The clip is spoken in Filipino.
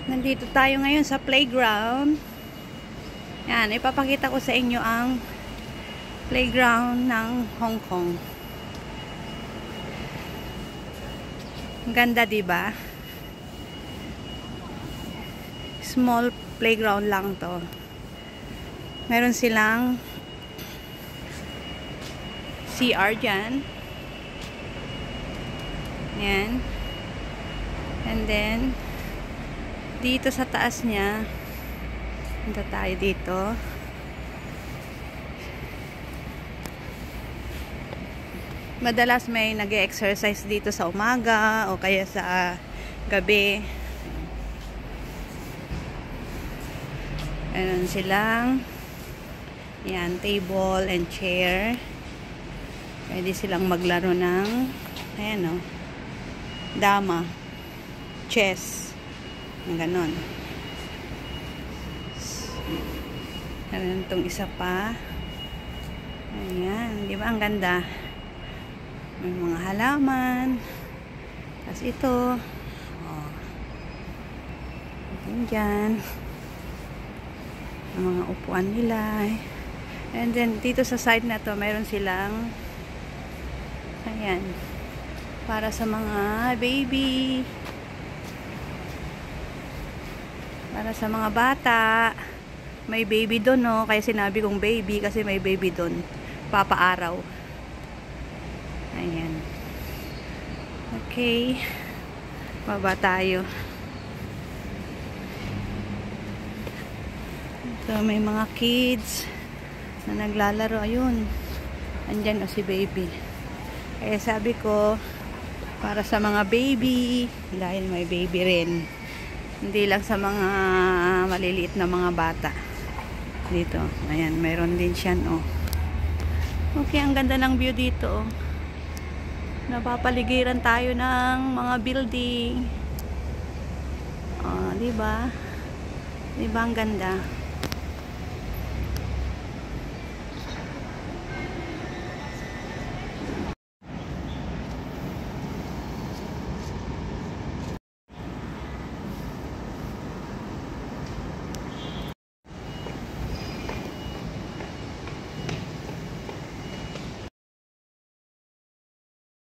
Nandito tayo ngayon sa playground. Yan, ipapakita ko sa inyo ang playground ng Hong Kong. Ang ganda, diba? Small playground lang to. Meron silang CR dyan. Yan. And then dito sa taas niya, punta tayo dito. Madalas may nag-exercise dito sa umaga o kaya sa gabi. Meron silang yan, table and chair. Pwede silang maglaro ng ayan o, dama, chess, ganon. Meron itong isa pa. Ayan, di ba ang ganda? May mga halaman. Tapos ito, oh, dyan ang mga upuan nila. And then dito sa side na to, mayroon silang ayan, para sa mga baby, para sa mga bata. May baby doon, no? Kaya sinabi kong baby kasi may baby doon, papaaraw. Ayan. Okay, baba tayo. So may mga kids na naglalaro. Ayun, andyan o si baby. Kaya sabi ko, para sa mga baby, dahil may baby rin, hindi lang sa mga maliliit na mga bata. Dito, ayan, mayroon din siyan, oh. Okay, ang ganda ng view dito, oh. Napapaligiran tayo ng mga building. Oh, diba? Diba ang ganda?